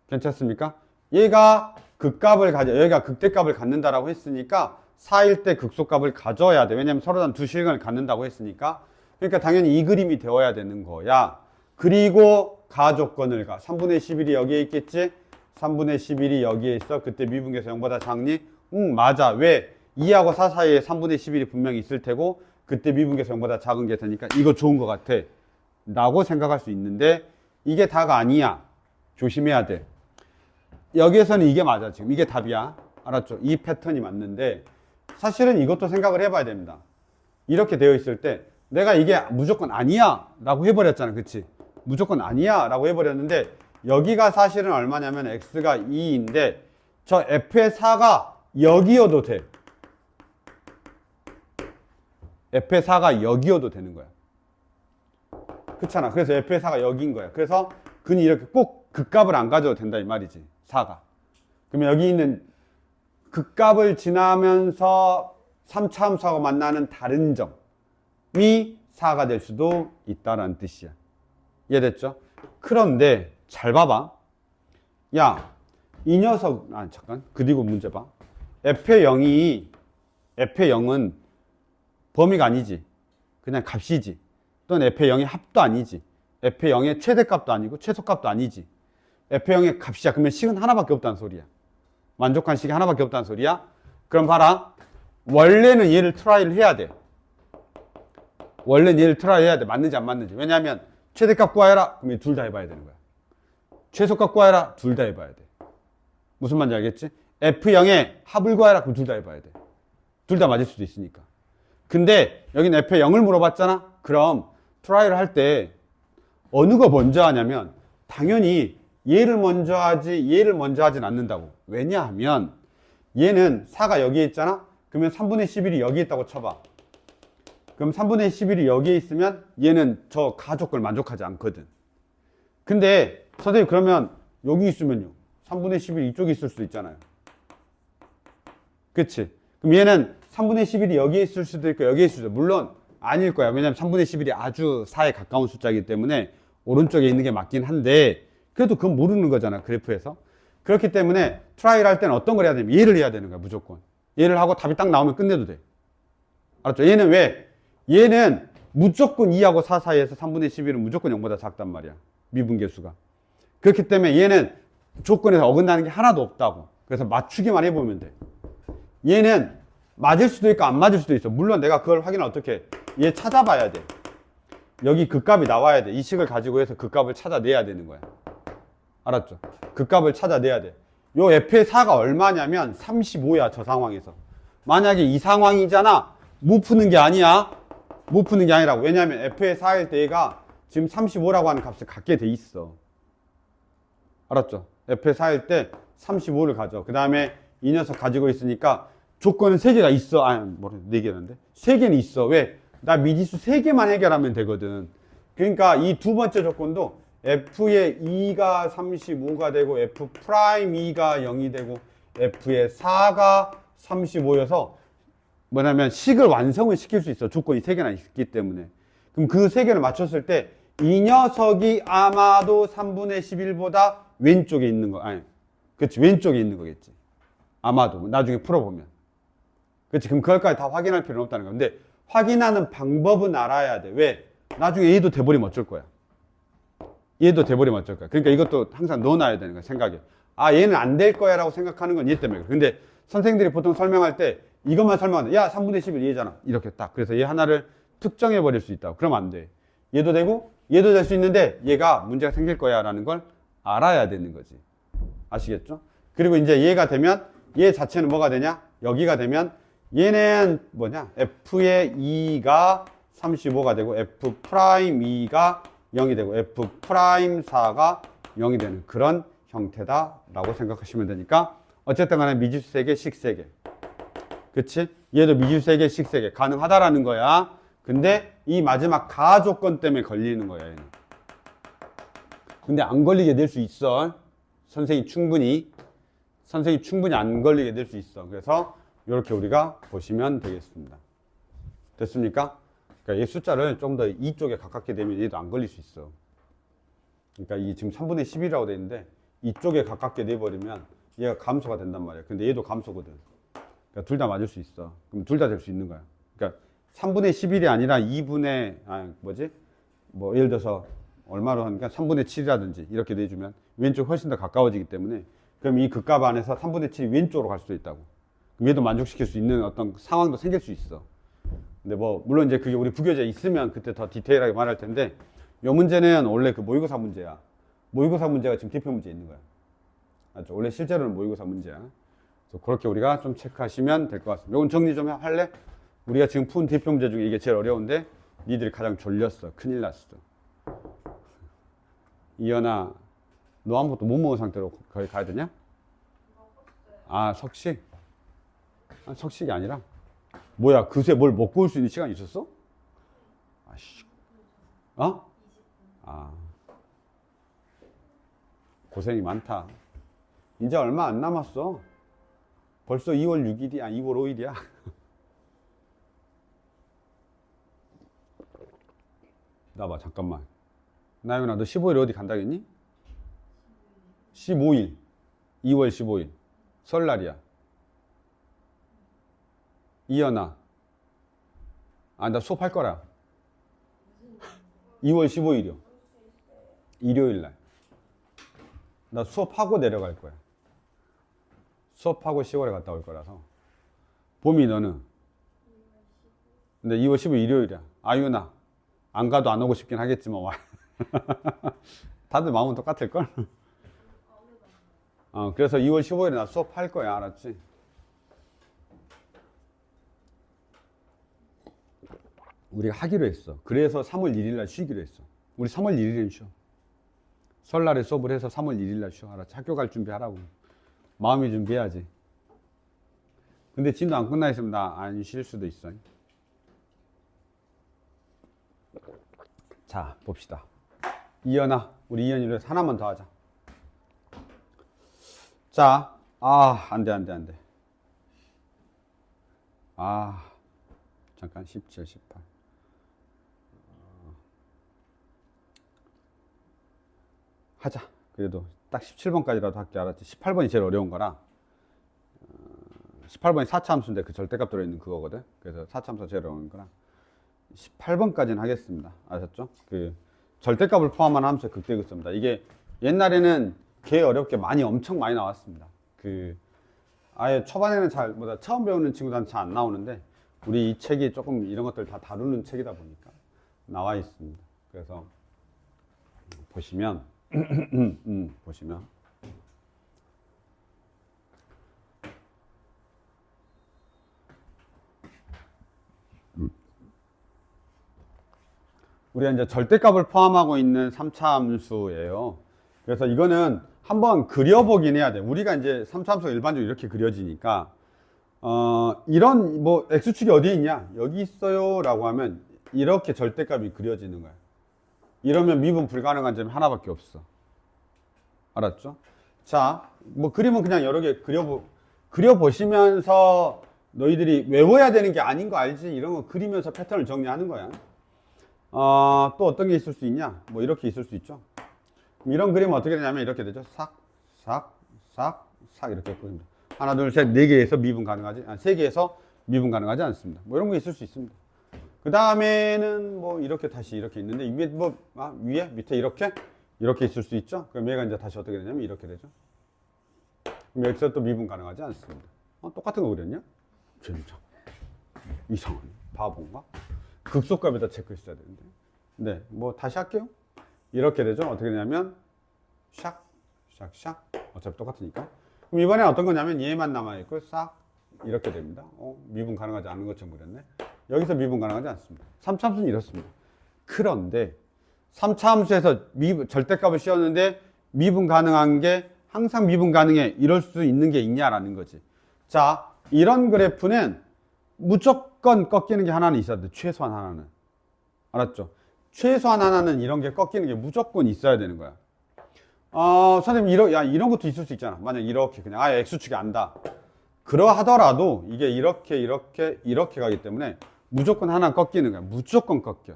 괜찮습니까? 얘가 여기가 극대값을 갖는다라고 했으니까 4일 때 극소값을 가져야 돼. 왜냐면 서로 다른 두 실근을 갖는다고 했으니까. 그러니까 당연히 이 그림이 되어야 되는 거야. 그리고 가조건을 가. 3분의 11이 여기에 있겠지? 3분의 11이 여기에 있어. 그때 미분계에서 0보다 작니? 맞아. 왜? 2하고 4 사이에 3분의 11이 분명히 있을 테고 그때 미분계에서 0보다 작은 게 되니까 이거 좋은 것 같아 라고 생각할 수 있는데 이게 다가 아니야. 조심해야 돼. 여기에서는 이게 맞아. 지금 이게 답이야. 알았죠? 이 패턴이 맞는데 사실은 이것도 생각을 해봐야 됩니다. 이렇게 되어 있을 때 내가 이게 무조건 아니야 라고 해버렸잖아. 그치? 무조건 아니야 라고 해버렸는데 여기가 사실은 얼마냐면 x가 2인데 저 f의 4가 여기여도 돼. f의 4가 여기여도 되는 거야. 그렇잖아. 그래서 f의 4가 여기인 거야. 그래서 근이 이렇게 꼭 극값을 안 가져도 된다 이 말이지. 4가. 그러면 여기 있는 극값을 지나면서 3차 함수하고 만나는 다른 점이 4가 될 수도 있다라는 뜻이야. 이해됐죠? 그런데 잘 봐봐. 야, 이 녀석 잠깐. 그리고 문제 봐. f의 0은 범위가 아니지. 그냥 값이지. 또는 f의 0의 합도 아니지. f의 0의 최대값도 아니고 최소값도 아니지. f의 0의 값이야. 그러면 식은 하나밖에 없다는 소리야. 만족한 식이 하나밖에 없다는 소리야. 그럼 봐라. 원래는 얘를 트라이를 해야 돼. 원래는 얘를 트라이 해야 돼. 맞는지 안 맞는지. 왜냐하면 최대값 구하여라. 그러면 둘 다 해봐야 되는 거야. 최소값 구하여라. 둘 다 해봐야 돼. 무슨 말인지 알겠지? f0의 합을 구하여라. 그럼 둘 다 해봐야 돼. 둘 다 맞을 수도 있으니까. 근데 여기는 f의 0을 물어봤잖아. 그럼 트라이를 할 때 어느 거 먼저 하냐면 당연히 얘를 먼저 하지 얘를 먼저 하진 않는다고. 왜냐하면 얘는 4가 여기에 있잖아. 그러면 3분의 11이 여기에 있다고 쳐봐. 그럼 3분의 11이 여기에 있으면 얘는 저 가족을 만족하지 않거든. 근데 선생님 그러면 여기 있으면요 3분의 11이 이쪽에 있을 수도 있잖아요. 그치? 그럼 얘는 3분의 11이 여기에 있을 수도 있고 여기에 있을 수도 있고 물론 아닐 거야. 왜냐면 3분의 11이 아주 4에 가까운 숫자이기 때문에 오른쪽에 있는 게 맞긴 한데 그래도 그건 모르는 거잖아. 그래프에서. 그렇기 때문에 트라이를 할 때는 어떤 걸 해야 되냐면 얘를 해야 되는 거야. 무조건. 얘를 하고 답이 딱 나오면 끝내도 돼. 알았죠? 얘는 왜? 얘는 무조건 2하고 4 사이에서 3분의 11은 무조건 0보다 작단 말이야. 미분계수가. 그렇기 때문에 얘는 조건에서 어긋나는 게 하나도 없다고. 그래서 맞추기만 해보면 돼. 얘는 맞을 수도 있고 안 맞을 수도 있어. 물론 내가 그걸 확인을 어떻게 해? 얘 찾아봐야 돼. 여기 극값이 나와야 돼. 이 식을 가지고 해서 극값을 찾아내야 되는 거야. 알았죠? 극값을 찾아내야 돼. 요 f의 4가 얼마냐면 35야. 저 상황에서. 만약에 이 상황이잖아. 못 푸는 게 아니야. 못 푸는 게 아니라고. 왜냐하면 f의 4일 때 얘가 지금 35라고 하는 값을 갖게 돼 있어. 알았죠? f의 4일 때 35를 가져. 그 다음에 이 녀석 가지고 있으니까 조건은 3개가 있어. 아니, 뭐래, 4개는데? 3개는 있어. 왜? 나 미지수 3개만 해결하면 되거든. 그러니까 이 두 번째 조건도 f의 2가 35가 되고 f 프라임 2가 0이 되고 f의 4가 35여서 뭐냐면 식을 완성을 시킬 수 있어. 조건이 3개나 있기 때문에. 그럼 그 3개를 맞췄을 때 이 녀석이 아마도 3분의 11보다 왼쪽에 있는 거. 아니, 그렇지. 왼쪽에 있는 거겠지. 아마도. 나중에 풀어보면. 그렇지. 그럼 그걸까지 다 확인할 필요는 없다는 거야. 근데 확인하는 방법은 알아야 돼. 왜? 나중에 얘도 돼버리면 어쩔 거야. 얘도 돼버리면 어쩔 거야. 그러니까 이것도 항상 넣어놔야 되는 거야. 생각에. 아, 얘는 안 될 거야 라고 생각하는 건 얘 때문에 그래. 근데 선생님들이 보통 설명할 때 이것만 설명하는데 야 3분의 11 얘잖아. 이렇게 딱. 그래서 얘 하나를 특정해 버릴 수 있다고. 그러면 안 돼. 얘도 되고 얘도 될 수 있는데 얘가 문제가 생길 거야 라는 걸 알아야 되는 거지. 아시겠죠? 그리고 이제 얘가 되면 얘 자체는 뭐가 되냐? 여기가 되면 얘는 뭐냐? f의 2가 35가 되고 f 프라임 2가 0이 되고 f 프라임 4가 0이 되는 그런 형태다라고 생각하시면 되니까 어쨌든 간에 미지수 3개, 식 3개. 그치? 얘도 미지수 3개, 식 3개. 가능하다라는 거야. 근데 이 마지막 가 조건 때문에 걸리는 거야, 얘는. 근데 안 걸리게 낼 수 있어. 선생님이 충분히 안 걸리게 낼 수 있어. 그래서 이렇게 우리가 보시면 되겠습니다. 됐습니까? 그러니까 얘 숫자를 좀 더 이쪽에 가깝게 되면 얘도 안 걸릴 수 있어. 그러니까 이게 지금 3분의 11이라고 돼 있는데 이쪽에 가깝게 내버리면 얘가 감소가 된단 말이야. 근데 얘도 감소거든. 그러니까 둘 다 맞을 수 있어. 그럼 둘 다 될 수 있는 거야. 그러니까 3분의 11이 아니라 2분의 뭐 예를 들어서 얼마로 하니까 3분의 7이라든지 이렇게 내주면 왼쪽 훨씬 더 가까워지기 때문에 그럼 이 극값 안에서 3분의 7이 왼쪽으로 갈 수도 있다고. 그럼 얘도 만족시킬 수 있는 어떤 상황도 생길 수 있어. 근데 뭐 물론 이제 그게 우리 부교재 있으면 그때 더 디테일하게 말할 텐데 이 문제는 원래 그 모의고사 문제야. 모의고사 문제가 지금 대표 문제에 있는 거야. 맞죠? 원래 실제로는 모의고사 문제야. 그래서 그렇게 우리가 좀 체크하시면 될 것 같습니다. 이건 정리 좀 할래? 우리가 지금 푼 대표 문제 중에 이게 제일 어려운데 니들이 가장 졸렸어. 큰일 났어. 이연아, 너 아무것도 못 먹은 상태로 거기 가야 되냐? 아, 석식? 아, 석식이 아니라 뭐야, 그새 뭘 먹고 올 수 있는 시간이 있었어? 아씨. 어? 아. 고생이 많다. 이제 얼마 안 남았어. 벌써 2월 6일이야. 2월 5일이야. 나봐, 잠깐만. 나윤아, 너 15일 어디 간다겠니? 15일. 2월 15일. 설날이야. 이연아. 아, 나 수업할 거라. 2월 15일이요. 일요일 날. 나 수업하고 내려갈 거야. 수업하고 시골에 갔다 올 거라서. 봄이 너는? 근데 2월 15일 일요일이야. 아유나. 안 가도 안 오고 싶긴 하겠지만 와. 다들 마음은 똑같을걸? 그래서 2월 15일에 나 수업할 거야. 알았지? 우리가 하기로 했어. 그래서 3월 1일 날 쉬기로 했어. 우리 3월 1일엔 쉬어. 설날에 수업을 해서 3월 1일 날 쉬어. 알았지? 학교 갈 준비하라고. 마음이 준비해야지. 근데 진도 안 끝나 있으면 나 안 쉴 수도 있어. 자, 봅시다. 이연아, 우리 이연이로 하나만 더 하자. 자, 안 돼. 잠깐, 17, 18. 하자. 그래도 딱 17번까지라도 할게. 알았지? 18번이 제일 어려운 거라. 18번이 4차 함수인데 그 절대값 들어있는 그거거든. 그래서 4차 함수가 제일 어려운 거라. 18번까지는 하겠습니다. 아셨죠? 그 절대값을 포함한 함수의 극대극소입니다. 이게 옛날에는 개 어렵게 엄청 많이 나왔습니다. 그 아예 초반에는 처음 배우는 친구들한테 잘 안 나오는데 우리 이 책이 조금 이런 것들 다 다루는 책이다 보니까 나와 있습니다. 그래서 보시면 보시면 우리가 이제 절대값을 포함하고 있는 3차 함수예요. 그래서 이거는 한번 그려보긴 해야 돼. 우리가 이제 3차 함수가 일반적으로 이렇게 그려지니까, 이런, 뭐, x축이 어디에 있냐? 여기 있어요. 라고 하면, 이렇게 절대값이 그려지는 거야. 이러면 미분 불가능한 점이 하나밖에 없어. 알았죠? 자, 뭐, 그림은 그냥 여러 개 그려보시면서 너희들이 외워야 되는 게 아닌 거 알지? 이런 거 그리면서 패턴을 정리하는 거야. 또 어떤 게 있을 수 있냐? 뭐 이렇게 있을 수 있죠. 이런 그림은 어떻게 되냐면 이렇게 되죠. 싹, 싹, 싹, 싹 이렇게 그립니다. 하나, 둘, 셋, 네 개에서 미분 가능하지? 세 개에서 미분 가능하지 않습니다. 뭐 이런 거 있을 수 있습니다. 그 다음에는 뭐 이렇게 다시 이렇게 있는데 위에 뭐 위에 밑에 이렇게 있을 수 있죠. 그럼 얘가 이제 다시 어떻게 되냐면 이렇게 되죠. 그럼 여기서 또 미분 가능하지 않습니다. 똑같은 거 그렸냐? 진짜 이상하네. 바본가? 극소값에다 체크했어야 되는데. 네, 뭐 다시 할게요. 이렇게 되죠. 어떻게 되냐면 샥, 샥, 샥. 어차피 똑같으니까. 그럼 이번에 어떤 거냐면 얘만 남아있고 싹 이렇게 됩니다. 미분 가능하지 않은 것처럼 그렸네. 여기서 미분 가능하지 않습니다. 3차 함수는 이렇습니다. 그런데 3차 함수에서 절대값을 씌웠는데 미분 가능한 게 항상 미분 가능해. 이럴 수 있는 게 있냐라는 거지. 자, 이런 그래프는 무조건 꺾이는 게 하나는 있어야 돼. 최소한 하나는. 알았죠? 최소한 하나는 이런 게 꺾이는 게 무조건 있어야 되는 거야. 선생님, 이런 것도 있을 수 있잖아. 만약 이렇게 그냥 X축이 안다. 그러하더라도 이게 이렇게 가기 때문에 무조건 하나 꺾이는 거야. 무조건 꺾여.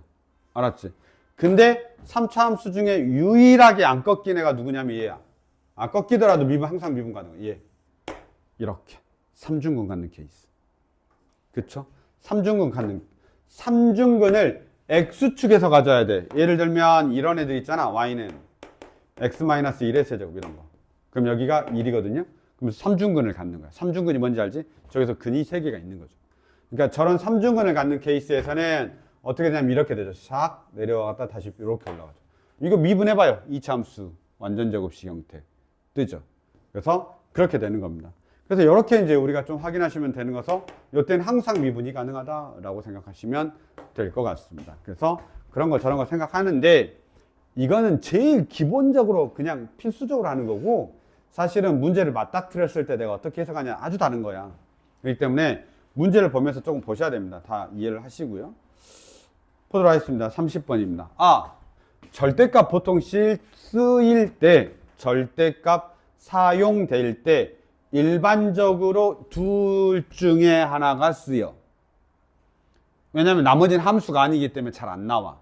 알았지? 근데 3차 함수 중에 유일하게 안 꺾인 애가 누구냐면 얘야. 꺾이더라도 항상 미분 가능해. 얘. 이렇게. 삼중근 갖는 케이스. 그쵸? 삼중근 갖는. 삼중근을 X축에서 가져야 돼. 예를 들면 이런 애들 있잖아. Y는 X-1의 세제곱 이런 거. 그럼 여기가 1이거든요. 그럼 삼중근을 갖는 거야. 삼중근이 뭔지 알지? 저기서 근이 3개가 있는 거죠. 그러니까 저런 삼중근을 갖는 케이스에서는 어떻게 되냐면 이렇게 되죠. 샥 내려갔다 다시 이렇게 올라가죠. 이거 미분해봐요. 2차 함수 완전 제곱식 형태. 뜨죠? 그래서 그렇게 되는 겁니다. 그래서 이렇게 이제 우리가 좀 확인하시면 되는 것서 이때는 항상 미분이 가능하다라고 생각하시면 될 것 같습니다. 그래서 그런 거 저런 거 생각하는데 이거는 제일 기본적으로 그냥 필수적으로 하는 거고 사실은 문제를 맞닥뜨렸을 때 내가 어떻게 해석하냐 아주 다른 거야. 그렇기 때문에 문제를 보면서 조금 보셔야 됩니다. 다 이해를 하시고요. 보도록 하겠습니다. 30번입니다. 절대값 보통 쓰일 때 절대값 사용될 때 일반적으로 둘 중에 하나가 쓰여. 왜냐하면 나머지는 함수가 아니기 때문에 잘 안 나와.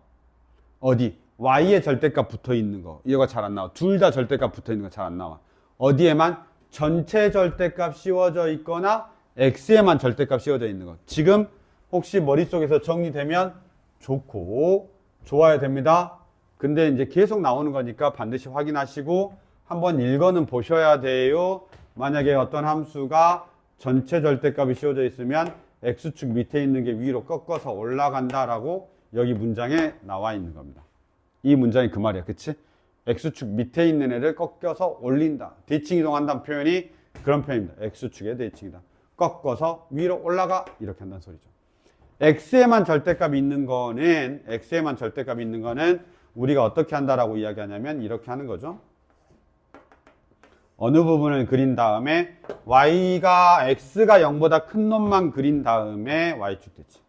어디? y의 절대값 붙어 있는 거. 이거가 잘 안 나와. 둘 다 절대값 붙어 있는 거 잘 안 나와. 어디에만? 전체 절대값 씌워져 있거나 x에만 절대값 씌워져 있는 거. 지금 혹시 머릿속에서 정리되면 좋고 좋아야 됩니다. 근데 이제 계속 나오는 거니까 반드시 확인하시고 한번 읽어는 보셔야 돼요. 만약에 어떤 함수가 전체 절대값이 씌워져 있으면 x축 밑에 있는 게 위로 꺾어서 올라간다라고 여기 문장에 나와 있는 겁니다. 이 문장이 그 말이야. 그치? x축 밑에 있는 애를 꺾여서 올린다. 대칭 이동한다는 표현이 그런 표현입니다. x축의 대칭이다. 꺾어서 위로 올라가 이렇게 한다는 소리죠. x에만 절대값이 있는 거는 우리가 어떻게 한다라고 이야기하냐면 이렇게 하는 거죠. 어느 부분을 그린 다음에 x가 0보다 큰 놈만 그린 다음에 y축 대칭.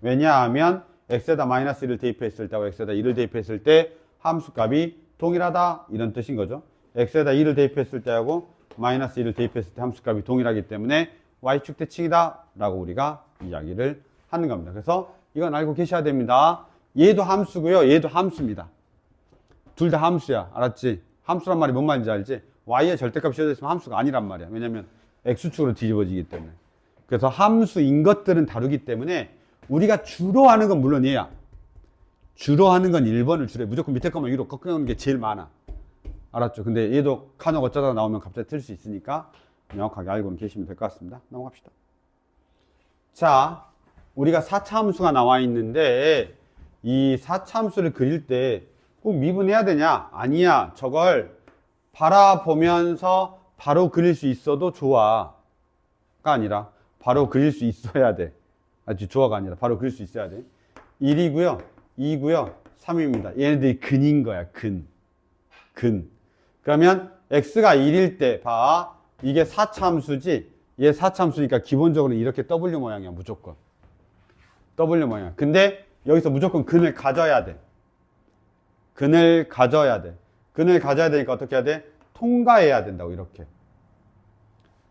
왜냐하면 x에다 마이너스 1을 대입했을 때하고 x에다 1을 대입했을 때 함수값이 동일하다 이런 뜻인 거죠. x에다 1을 대입했을 때하고 마이너스 1을 대입했을 때 함수값이 동일하기 때문에 y축 대칭이다 라고 우리가 이야기를 하는 겁니다. 그래서 이건 알고 계셔야 됩니다. 얘도 함수고요. 얘도 함수입니다. 둘 다 함수야. 알았지? 함수란 말이 뭔 말인지 알지? y의 절대값이 씌워져 있으면 함수가 아니란 말이야. 왜냐면 x축으로 뒤집어지기 때문에. 그래서 함수인 것들은 다르기 때문에 우리가 주로 하는 건 물론 얘야. 주로 하는 건 1번을 주로 해. 무조건 밑에 것만 위로 꺾여오는 게 제일 많아. 알았죠? 근데 얘도 간혹 어쩌다가 나오면 갑자기 틀 수 있으니까 명확하게 알고는 계시면 될 것 같습니다. 넘어갑시다. 자, 우리가 4차 함수가 나와 있는데 이 4차 함수를 그릴 때 꼭 미분해야 되냐? 아니야. 저걸 바라보면서 바로 그릴 수 있어도 좋아가 아니라 바로 그릴 수 있어야 돼. 좋아가 아니라 바로 그릴 수 있어야 돼. 1이고요. 2고요. 3입니다. 얘네들이 근인 거야, 근. 그러면 x가 1일 때 봐. 이게 4차 함수지. 얘 4차 함수니까 기본적으로 이렇게 W 모양이야, 무조건. W 모양. 근데 여기서 무조건 근을 가져야 돼. 근을 가져야 되니까 어떻게 해야 돼? 통과해야 된다고, 이렇게.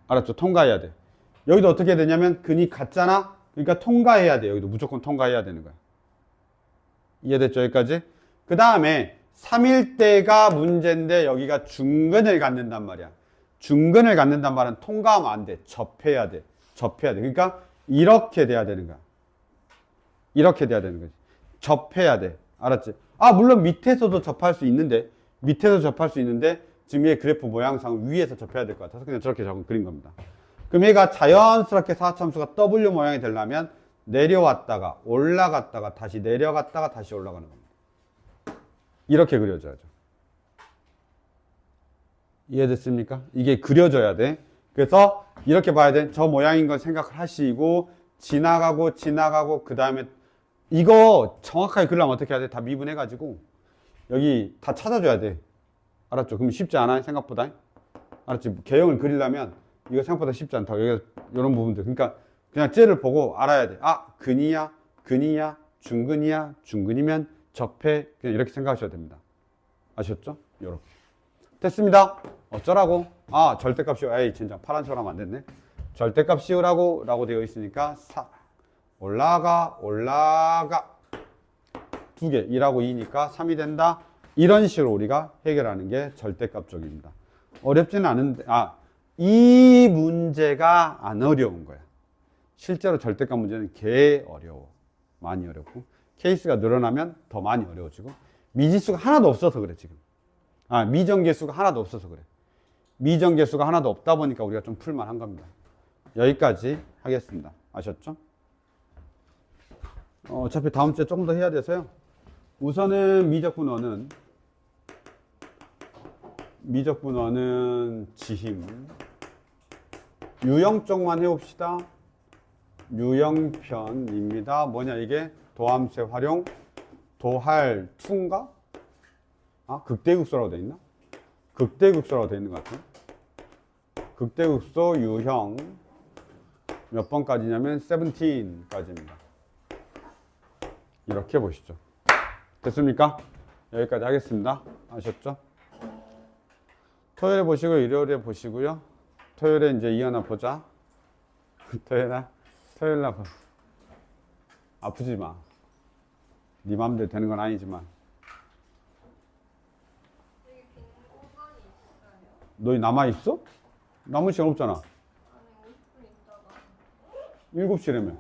알았죠? 통과해야 돼. 여기도 어떻게 해야 되냐면 근이 같잖아? 그러니까 통과해야 돼. 여기도 무조건 통과해야 되는 거야. 이해됐죠? 여기까지? 그 다음에 3일 때가 문제인데 여기가 중근을 갖는단 말이야. 중근을 갖는단 말은 통과하면 안 돼. 접해야 돼. 그러니까 이렇게 돼야 되는 거야. 이렇게 돼야 되는 거지. 접해야 돼. 알았지? 아, 물론 밑에서도 접할 수 있는데 지금 얘 그래프 모양상 위에서 접해야 될 것 같아서 그냥 저렇게 그린 겁니다. 그럼 얘가 자연스럽게 사차함수가 W 모양이 되려면 내려왔다가 올라갔다가 다시 내려갔다가 다시 올라가는 겁니다. 이렇게 그려줘야죠. 이해됐습니까? 이게 그려져야 돼. 그래서 이렇게 봐야 돼. 저 모양인 걸 생각을 하시고 지나가고 그 다음에 이거 정확하게 그리려면 어떻게 해야 돼? 다 미분해가지고 여기 다 찾아줘야 돼. 알았죠? 그럼 쉽지 않아? 생각보다. 알았지? 개형을 그리려면 이거 생각보다 쉽지 않다고. 여기가 이런 부분들. 그러니까 그냥 쟤를 보고 알아야 돼. 아, 근이야, 중근이면 접해. 그냥 이렇게 생각하셔야 됩니다. 아셨죠? 요렇게. 됐습니다. 어쩌라고? 아, 절대값 씌워. 에이, 진짜 파란 척 하면 안 됐네. 절대값 씌우라고 라고 되어 있으니까 올라가 두 개. 2하고 2니까 3이 된다. 이런 식으로 우리가 해결하는 게 절대값 쪽입니다. 어렵지는 않은데, 이 문제가 안 어려운 거야. 실제로 절대값 문제는 개 어려워. 많이 어렵고. 케이스가 늘어나면 더 많이 어려워지고. 미지수가 하나도 없어서 그래, 지금. 미정계수가 하나도 없어서 그래. 미정계수가 하나도 없다 보니까 우리가 좀 풀만한 겁니다. 여기까지 하겠습니다. 아셨죠? 어차피 다음 주에 조금 더 해야 돼서요. 우선은 미적분어는 지힘. 유형 쪽만 해봅시다. 유형편입니다. 뭐냐 이게? 도함수의 활용, 도할2인가? 극대극소라고 돼 있나? 극대극소라고 돼 있는 것 같아요. 극대극소 유형 몇 번까지냐면 17까지입니다. 이렇게 보시죠. 됐습니까? 여기까지 하겠습니다. 아셨죠? 토요일에 보시고 일요일에 보시고요. 토요일에 이제 이하나 보자. 토요일 날 아프지 마. 네 맘대로 되는 건 아니지만. 너희 남아있어? 남은 시간 없잖아. 7시라며.